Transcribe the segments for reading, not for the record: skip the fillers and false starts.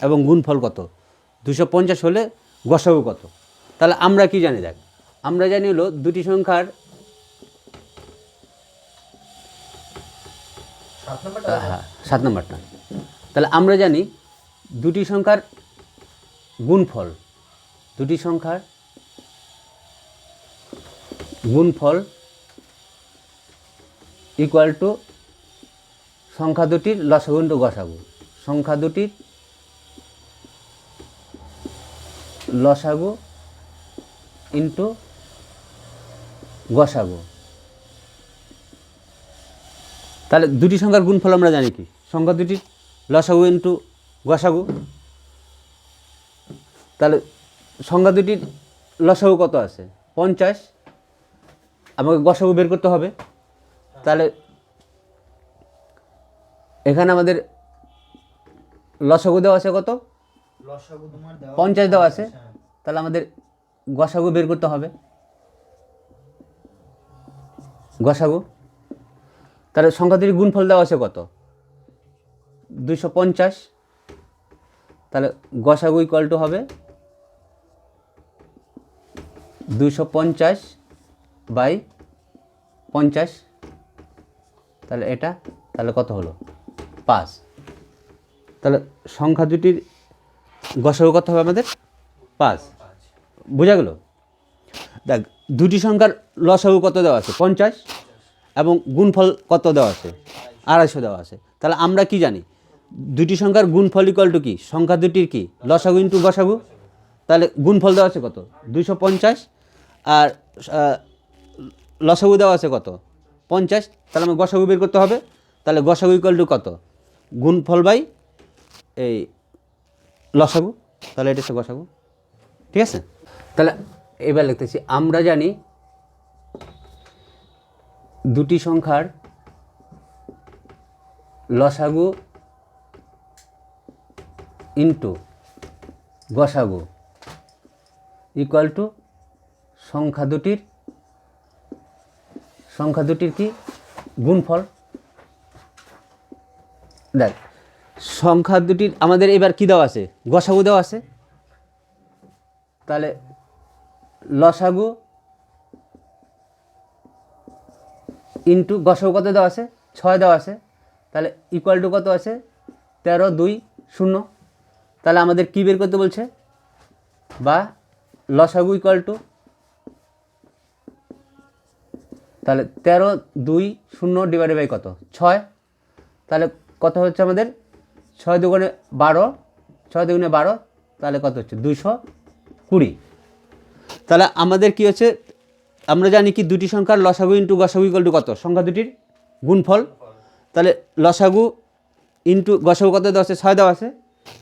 এবং গুণফল কত, 250 হলে গসাগু কত। তাহলে আমরা কি জানি, দেখ আমরা জানি হলো দুটি সংখ্যার, হ্যাঁ 7 নম্বরটা, তাহলে আমরা জানি দুটি সংখ্যার গুণফল, দুটি সংখ্যার গুণফল ইকুয়াল টু সংখ্যা দুটির লসাগু ইন্টু গসাগু, সংখ্যা দুটির লসাগু ইন্টু গসাগু। তাহলে দুটি সংখ্যার গুণফল আমরা জানি কি, সংখ্যা দুটির লসাগু ইন্টু গসাগু। তাহলে সংখ্যা দুটির লসাগু কত আছে 50, আমাকে গসাগু বের করতে হবে। তাহলে এখানে আমাদের লসাগু দেওয়া আছে কত, 50 দেওয়া আছে, তাহলে আমাদের গসাগু বের করতে হবে, গসাগু। তাহলে সংখ্যা দুটির গুণফল দেওয়া আছে কত 250, তাহলে গসাগু ইকুয়াল টু হবে 250 বাই 50, তাহলে এটা তাহলে কত হলো 5। তাহলে সংখ্যা দুটির গসাগু কত হবে আমাদের 5, বোঝা গেল। দেখ দুটি সংখ্যার লসাগু কত দেওয়া আছে 50 এবং গুণফল কত দেওয়া আছে 250 দেওয়া আছে। তাহলে আমরা কি জানি, দুটি সংখ্যার গুণফল ইকুয়াল টু কি, সংখ্যা দুটির কি লসাগু ইন্টু গসাগু। তাহলে গুণফল দেওয়া আছে কত 250 আর লসাগু দেওয়া আছে কত 50, তাহলে আমার গসাগু বের করতে হবে। তাহলে গসাগু ইকুয়াল টু কত, গুণফল বাই এই লসাগু, তাহলে এটা হচ্ছে গসাগু, ঠিক আছে। তাহলে এবার লিখতেছি, আমরা জানি দুটি সংখ্যার লসাগু ইন্টু গসাগু ইকুয়াল টু সংখ্যা দুটির কি গুণফল। দেখ সংখ্যা দুটির আমাদের এবার কি দেওয়া আছে, গসাগু দেওয়া আছে। তাহলে লসাগু ইন্টু গসাগু কত দেওয়া আছে 6 দেওয়া আছে, তাহলে ইকুয়াল টু কত আছে 13, 2, 0। তাহলে আমাদের কি বের করতে বলছে, বা লসাগু ইকুয়াল টু, তাহলে 13, 2, 0 ডিভাইডেড বাই কত 6, তাহলে কত হচ্ছে আমাদের 6 দুগুণে 12, 6 দুগুণে 12, তাহলে কত হচ্ছে 220। তাহলে আমাদের কি হচ্ছে, আমরা জানি কি দুটি সংখ্যার লসাগু ইন্টু গসাগু ইকুয়াল টু কত, সংখ্যা দুটির গুণফল। তাহলে লসাগু ইন্টু গসাগু কত দেওয়া আছে 6 দেওয়া আছে,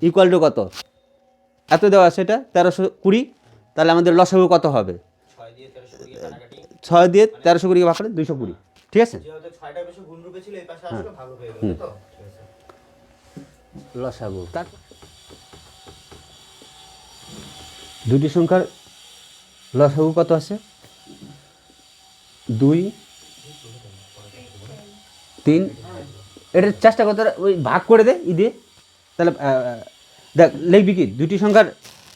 ইকুয়াল টু কত এত দেওয়া আছে, এটা 1320। তাহলে আমাদের লসাগু কত হবে 6 দিয়ে 1320 ভাগ করে 220, ঠিক আছে। লসাগু তার দুটি সংখ্যার লসাগু কত আছে 2, 3, এটার চেষ্টা করতে ওই ভাগ করে দে ই দিয়ে। তাহলে দেখ লিখবি কি, দুটি সংখ্যার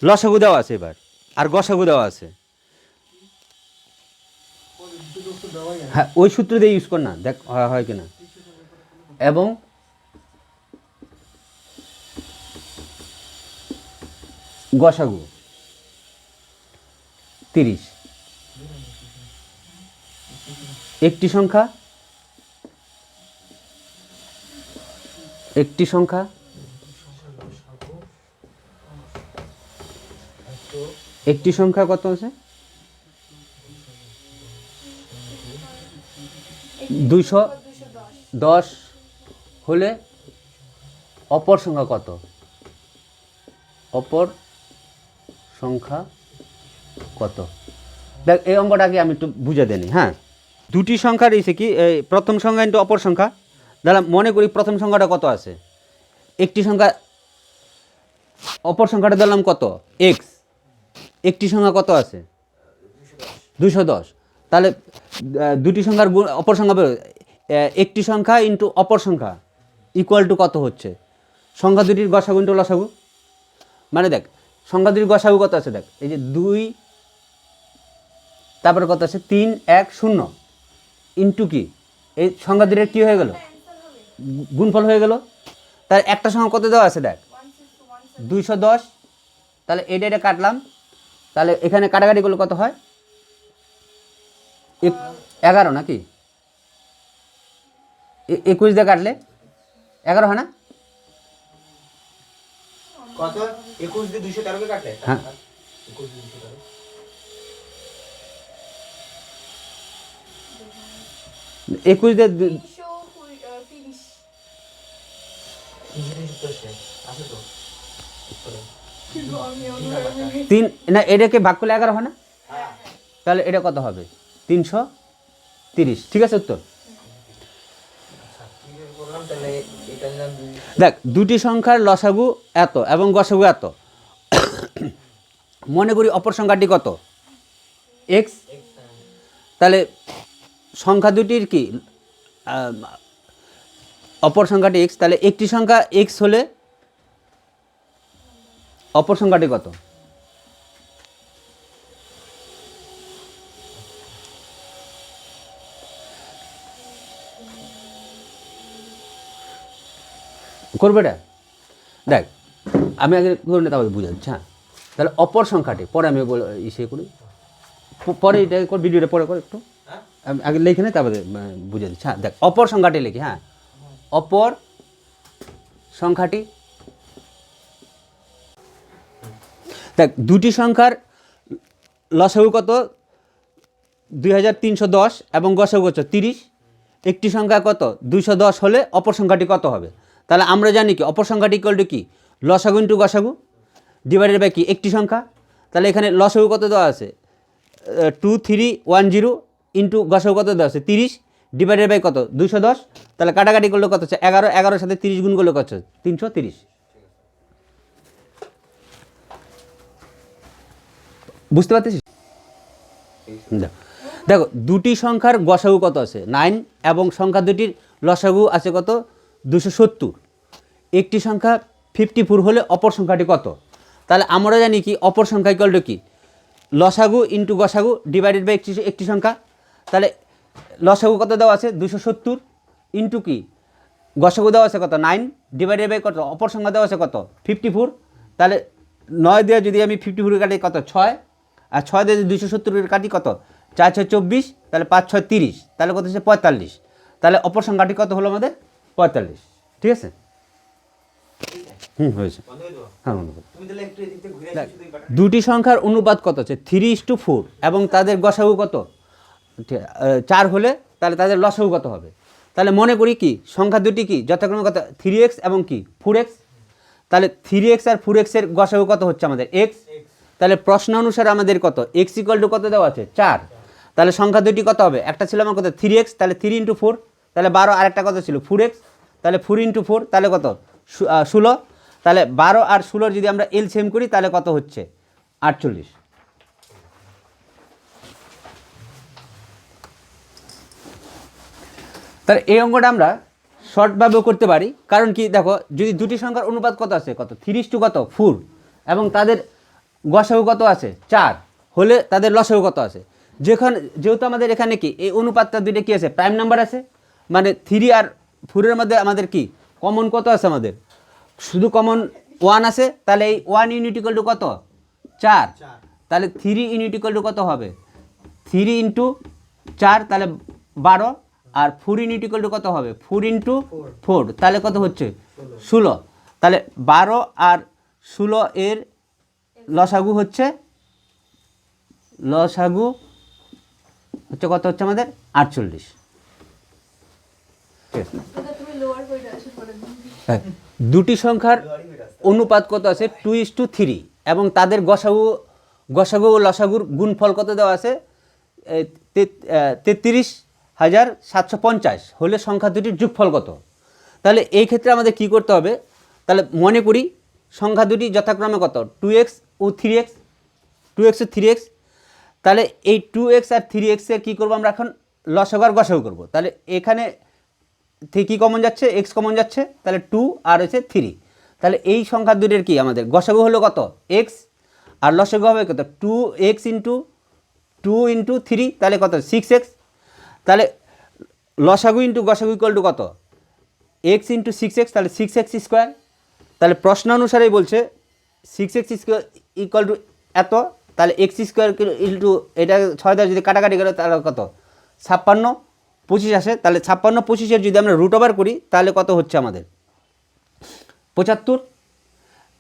লসাগু দেওয়া আছে এবার আর গসাগু দেওয়া আছে, হ্যাঁ ওই সূত্র দিয়ে ইউজ কর না, দেখ হয় কিনা। এবং গসাগু 30, একটি সংখ্যা কত আছে 210 হলে অপর সংখ্যা কত, অপর সংখ্যা কত। দেখ এই অঙ্কটাকে আমি একটু বুঝে দেনি, হ্যাঁ দুটি সংখ্যার এসে কি এই প্রথম সংখ্যা ইন্টু অপর সংখ্যা। দাঁড়া মনে করি প্রথম সংখ্যাটা কত আছে, একটি সংখ্যা, অপর সংখ্যাটা দিলাম কত এক্স, একটি সংখ্যা কত আছে 210। তাহলে দুটি সংখ্যার অপর সংখ্যা, একটি সংখ্যা ইন্টু অপর সংখ্যা ইকুয়াল টু কত হচ্ছে, সংখ্যা দুটির গসাগু ইন্টু লসাগু। মানে দেখ সংখ্যা দুটির গসাগু কত আছে, দেখ এই যে 2, তারপরে কত আছে 3 1 0 ইন্টু কি এই সংখ্যা দুটির কী হয়ে গেল, গুণফল হয়ে গেল। তার একটা সংখ্যা কত দেওয়া আছে দেখ 210, তাহলে এটা কাটলাম, তাহলে এখানে কাটাকাটি করলে কত হয় 11 নাকি, 21 দিয়ে কাটলে 11 হয় না? কত 21 দিয়ে 213 কে কাটলে, হ্যাঁ 21 দিয়ে 213 21 দিয়ে 330 আছে তো উত্তরে। 3 না, এটাকে ভাগ করলে 11 হয় না, হ্যাঁ তাহলে এটা কত হবে 330, ঠিক আছে উত্তর। আচ্ছা কি করলাম তাহলে, এটা নিলাম 2। দেখ দুটি সংখ্যার লসাগু এত এবং গসাগু এত, মনে করি অপর সংখ্যাটি কত এক্স, তাহলে সংখ্যা দুটির কি অপর সংখ্যাটি এক্স, তাহলে একটি সংখ্যা এক্স হলে অপর সংখ্যাটি কত, করবে এটা, দেখ আমি আগে করে তারপরে বুঝাচ্ছি। হ্যাঁ তাহলে অপর সংখ্যাটি পরে আমি ইসে করি, পরে এটা ভিডিওটা পরে করে একটু আমি আগে লিখে নেই তারপরে বুঝে দিচ্ছি। হ্যাঁ দেখ অপর সংখ্যাটি লিখি, হ্যাঁ অপর সংখ্যাটি, দেখ দুটি সংখ্যার লসাগু কত 2310 এবং গসাগু কত 30, একটি সংখ্যা কত 210 হলে অপর সংখ্যাটি কত হবে। তাহলে আমরা জানি কি অপর সংখ্যাটি ইকুয়াল টু কি লসাগু ইন্টু গসাগু ডিভাইডেড বাই কি একটি সংখ্যা, তাহলে এখানে লসাগু কত দেওয়া আছে 2310 ইন্টু গসাগু কত দেওয়া আছে 30 ডিভাইডেড বাই কত 210, তাহলে কাটাকাটি করলে কত হচ্ছে 11, 11 সাথে 30 গুণ করলে কত হচ্ছে 330। বুঝতে পারছিস? দেখো দুটি সংখ্যার গসাগু কত আছে 9 এবং সংখ্যা দুটির লসাগু আছে কত 270, একটি সংখ্যা 54 হলে অপর সংখ্যাটি কত। তাহলে আমরা জানি কি অপর সংখ্যা ইকুয়াল টু কি লসাগু ইন্টু গসাগু ডিভাইডেড বাই একটি সংখ্যা, তাহলে লসাগু কত দেওয়া আছে 270 ইন্টু কি গসাগু দেওয়া আছে কত 9 ডিভাইডেড বাই কত অপর সংখ্যা দেওয়া আছে কত 54, তাহলে 9 দিয়ে যদি আমি 54 কাটি কত 6, আর 6 দিয়ে যদি 270 কাটি কত 4 6 24, তাহলে 5 6 30, তাহলে কত হচ্ছে 45, তাহলে অপর সংখ্যাটি কত হলো আমাদের 45, ঠিক আছে। হয়েছে, হ্যাঁ তুমি তাহলে একটু এদিক থেকে ঘুরে দেখ, আসো, দুই বাটা দুটি সংখ্যার অনুপাত কত আছে 3:4 এবং তাদের গসাগু কত 4 হলে তাহলে তাদের লসাগু কত হবে। তাহলে মনে করি কি সংখ্যা দুটি কি যথাক্রমে কত 3x এবং কি 4x, তাহলে 3x আর 4x এর গসাগু কত হচ্ছে আমাদের x, তাহলে প্রশ্ন অনুসারে আমাদের কত x ইকুয়াল টু কত দেওয়া আছে 4, তাহলে সংখ্যা দুটি কত হবে, একটা ছিল আমার কত 3x, তাহলে 3 × 4 তাহলে 12, আর একটা কত ছিল 4x, তাহলে 4 × 4 তাহলে কত 16, তাহলে 12 আর 16 যদি আমরা এলসিএম করি তাহলে কত হচ্ছে 48। তাহলে এই অঙ্কটা আমরা শর্টভাবেও করতে পারি, কারণ কি দেখো যদি দুটি সংখ্যার অনুপাত কত আছে কত 3:4 কত 4 এবং তাদের গসাগু কত আছে 4 হলে তাদের লসাগু কত আছে, যেহেতু আমাদের এখানে কি এই অনুপাতটা দুইটা কি আছে প্রাইম নাম্বার আছে, মানে 3 আর 4 এর মধ্যে আমাদের কি কমন কত আছে, আমাদের শুধু কমন 1 আছে, তাহলে এই 1 ইউনিট ইকুয়াল টু কত 4, তাহলে 3 ইউনিট ইকুয়াল টু কত হবে 3 × 4 তাহলে 12, আর 4 ইউনিট ইকুয়াল টু কত হবে 4 × 4 তাহলে কত হচ্ছে 16, তাহলে 12 আর 16 এর লসাগু হচ্ছে কত হচ্ছে আমাদের 48। হ্যাঁ, দুটি সংখ্যার অনুপাত কত আছে 2:3 এবং তাদের গসাগু ও লসাগুর গুণফল কত দেওয়া আছে 33,750 হলে সংখ্যা দুটির যোগফল কত। তাহলে এই ক্ষেত্রে আমাদের কি করতে হবে, তাহলে মনে করি সংখ্যা দুটি যথাক্রমে কত 2x ও 3x, 2x ও 3x, তাহলে এই 2x আর 3x এর কী করবো আমরা এখন লসাগু আর গসাগু করবো, তাহলে এখানে থেকে কী কমন যাচ্ছে x কমন যাচ্ছে, তাহলে 2 আর হচ্ছে 3, তাহলে এই সংখ্যা দুটোর কি আমাদের গসাগু হলো কত এক্স, আর লসাগু হবে কত 2x ইন্টু 2 × 3, তাহলে কত 6x। তাহলে লসাগু ইন্টু গসাগু ইকুয়াল টু কত x ইন্টু 6x, তাহলে 6x স্কোয়ার। তাহলে প্রশ্ন অনুসারেই বলছে 6x স্কোয়ার ইকুয়াল টু এত, তাহলে x স্কোয়ার ইন্টু এটা 6 দ্বারা যদি কাটাকাটি করে তাহলে কত 56 25 আসে। তাহলে 56 25-এর যদি আমরা রুট ওভার করি তাহলে কত হচ্ছে আমাদের 75।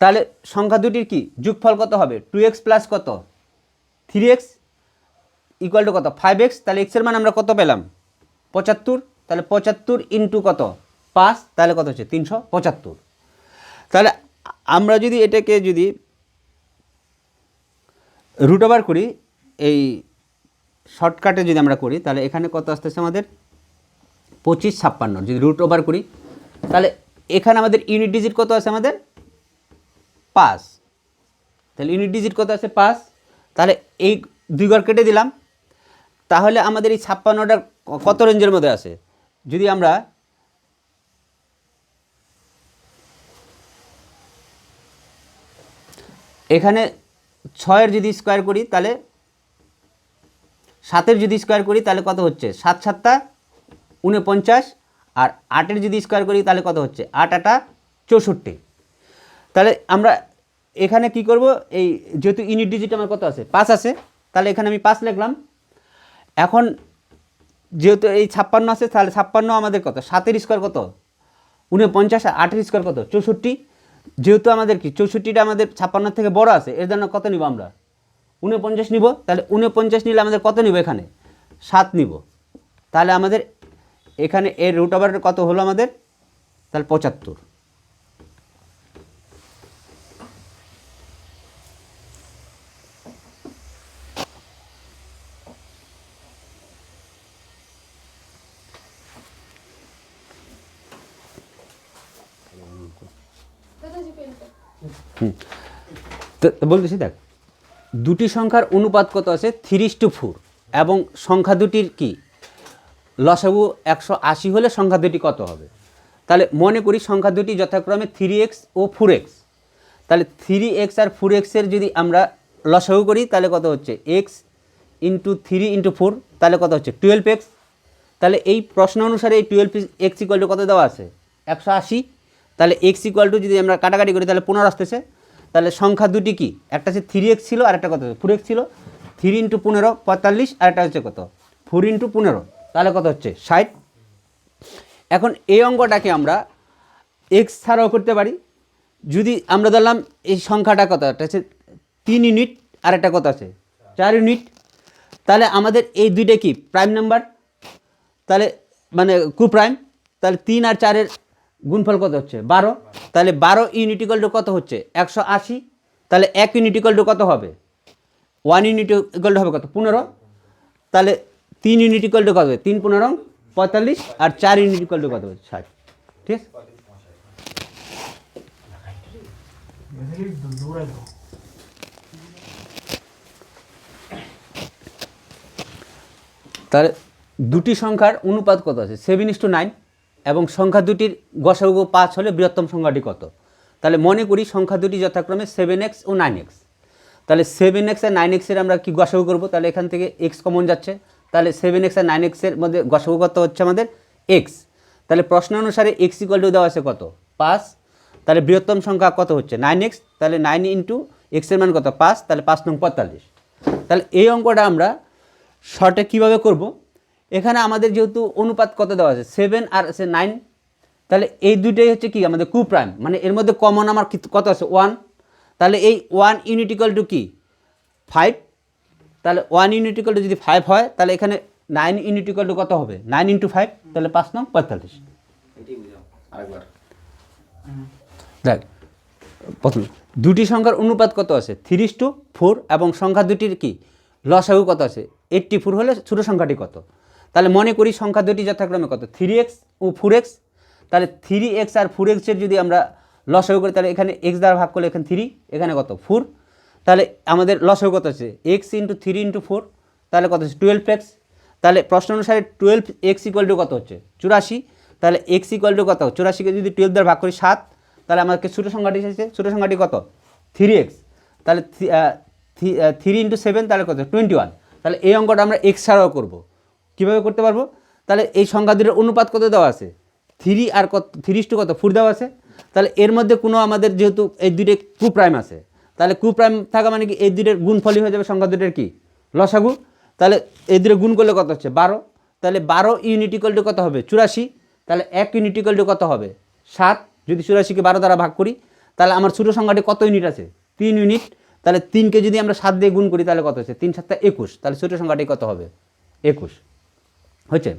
তাহলে সংখ্যা দুটির কি যোগফল কত হবে 2x প্লাস কত 3x ইকুয়াল টু কত 5x। তাহলে x এর মান আমরা কত পেলাম 75। তাহলে 75 ইন্টু কত 5, তাহলে কত হচ্ছে 375। তাহলে আমরা যদি এটাকে যদি রুট ওভার করি, এই শর্টকাটে যদি আমরা করি তাহলে এখানে কত আসতেছে আমাদের 25 56, যদি রুট ওভার করি তাহলে এখানে আমাদের ইউনিট ডিজিট কত আছে আমাদের 5, তাহলে ইউনিট ডিজিট কত আছে 5। তাহলে এই 2 ঘর কেটে দিলাম, তাহলে আমাদের এই 56টা কত রেঞ্জের মধ্যে আছে, যদি আমরা এখানে 6-এর যদি স্কোয়ার করি তাহলে 7-এর যদি স্কোয়ার করি তাহলে কত হচ্ছে 7 7 49, আর 8-এর যদি স্কোয়ার করি তাহলে কত হচ্ছে 8 8 64। তাহলে আমরা এখানে কি করব, এই যেহেতু ইউনিট ডিজিট আমার কত আছে 5 আছে, তাহলে এখানে আমি 5 লিখলাম। এখন যেহেতু এই 56 আছে, তাহলে 56 আমাদের কত 7-এর স্কোয়ার কত 49, আর 8-এর স্কোয়ার কত 64। যেহেতু আমাদের কি 64টা আমাদের 56 থেকে বড় আছে, এর জন্য কত নিব আমরা 49 নিব। তাহলে 49 নিলে আমাদের কত নিব এখানে 7 নিব। তাহলে আমাদের এখানে এর রুট ওভার কত হলো আমাদের তাহলে 75। তো বলতেছি দেখ, দুটি সংখ্যার অনুপাত কত আছে 3:4, এবং সংখ্যা দুটির কি লসাগু 180 হলে সংখ্যা দুটি কত হবে। তাহলে মনে করি সংখ্যা দুটি যথাক্রমে 3x ও 4x। তাহলে 3x আর 4x এর যদি আমরা লসাগু করি তাহলে কত হচ্ছে x ইন্টু 3 ইন্টু 4, তাহলে কত হচ্ছে 12x। তাহলে এই প্রশ্ন অনুসারে এই 12x ইকুয়াল টু কত দেওয়া আছে 180। তাহলে x ইকুয়াল টু যদি আমরা কাটাকাটি করি তাহলে 15 আসতেছে। তাহলে সংখ্যা দুটি কি, একটা হচ্ছে 3x ছিল আর একটা কত 4x ছিল, 3 ইন্টু 15 45, আর একটা হচ্ছে কত 4 ইন্টু 15, তাহলে কত হচ্ছে 60। এখন এই অঙ্কটাকে আমরা x ছাড়াও করতে পারি। যদি আমরা ধরলাম এই সংখ্যাটা কত, একটা হচ্ছে 3 ইউনিট আর একটা কত আছে 4 ইউনিট, তাহলে আমাদের এই দুইটা কি প্রাইম নাম্বার, তাহলে মানে কুপ্রাইম। তাহলে 3 আর 4-এর গুণফল কত হচ্ছে 12। তাহলে 12 ইউনিট ইকুয়াল টু কত হচ্ছে 180। তাহলে 1 ইউনিট ইকুয়াল টু কত হবে 1 ইউনিট ইকুয়াল টু হবে কত 15। তাহলে 3 ইউনিট ইকুয়াল টু কত হবে 3 15 45, আর 4 ইউনিট ইকুয়াল টু কত হবে 60। ঠিক আছে, তাহলে দুটি সংখ্যার অনুপাত কত আছে 7:9, এবং সংখ্যা দুটির গসাগু 5 হলে বৃহত্তম সংখ্যাটি কত। তাহলে মনে করি সংখ্যা দুটি যথাক্রমে 7x ও 9x। তাহলে 7x আর 9x এর আমরা কি গসাগু করব, তাহলে এখান থেকে x কমন যাচ্ছে, তাহলে 7x আর 9x এর মধ্যে গসাগু কত হচ্ছে আমাদের x। তাহলে প্রশ্ন অনুসারে x ইকুয়াল টু দেওয়া আছে কত 5। তাহলে বৃহত্তম সংখ্যা কত হচ্ছে 9x, তাহলে 9 ইন্টু x এর মান কত 5, তাহলে 5 নং 45। তাহলে এই অঙ্কটা আমরা শর্টে কীভাবে করব, এখানে আমাদের যেহেতু অনুপাত কত দেওয়া আছে 7 আর আছে 9, তাহলে এই দুইটাই হচ্ছে কি আমাদের কুপ্রাইম, মানে এর মধ্যে কমন আমার কত আছে 1। তাহলে এই 1 ইউনিট ইকুয়াল টু কি 5। তাহলে 1 ইউনিট ইকুয়াল টু যদি 5 হয় তাহলে এখানে 9 ইউনিট ইকুয়াল টু কত হবে 9 ইন্টু 5, তাহলে 5 নং 45। দেখ প্রথম দুটি সংখ্যার অনুপাত কত আছে 3:4, এবং সংখ্যা দুটির কি লসাগু কত আছে 84 হলে ছোট সংখ্যাটি কত। তাহলে মনে করি সংখ্যা দুটি যথাক্রমে কত 3x ও 4x। তাহলে 3x আর 4x এর যদি আমরা লসাগু করি তাহলে এখানে x দ্বারা ভাগ করলে এখানে 3, এখানে কত 4। তাহলে আমাদের লসাগু কত আছে x ইন্টু 3 ইন্টু 4, তাহলে কত হচ্ছে 12x। তাহলে প্রশ্ন অনুসারে 12x ইকুয়াল টু কত হচ্ছে 84। তাহলে x ইকুয়াল টু কত 84কে যদি 12 দ্বারা ভাগ করি 7, তাহলে আমাকে ছোটো সংখ্যাটি এসেছে, ছোটো সংখ্যাটি কত 3x, তাহলে 3 ইন্টু 7 তাহলে কত 21। তাহলে এই অঙ্কটা আমরা এক্স ছাড়াও করবো। কীভাবে করতে পারবো? তাহলে এই সংখ্যা দুটোর অনুপাত কত দেওয়া আছে 3 আর কত 3:4 কত 4 দেওয়া আছে। তাহলে এর মধ্যে কোনো আমাদের যেহেতু এই দুটো কু প্রাইম আছে, তাহলে কু প্রাইম থাকা মানে কি এই দুটোর গুণফলই হয়ে যাবে সংখ্যা দুটোর কি লসাগু। তাহলে এই দুটো গুণ করলে কত হচ্ছে 12, তাহলে 12 ইউনিট ইকুয়াল টু কত হবে 84। তাহলে 1 ইউনিট ইকুয়াল টু কত হবে 7। যদি 84কে 12 দ্বারা ভাগ করি তাহলে আমার ছোটো সংখ্যাটি কত ইউনিট আছে 3 ইউনিট। তাহলে 3কে যদি আমরা 7 দিয়ে গুণ করি তাহলে কত হচ্ছে 3 7 21। তাহলে ছোটো সংখ্যাটি কত হবে 21 হচ্ছে।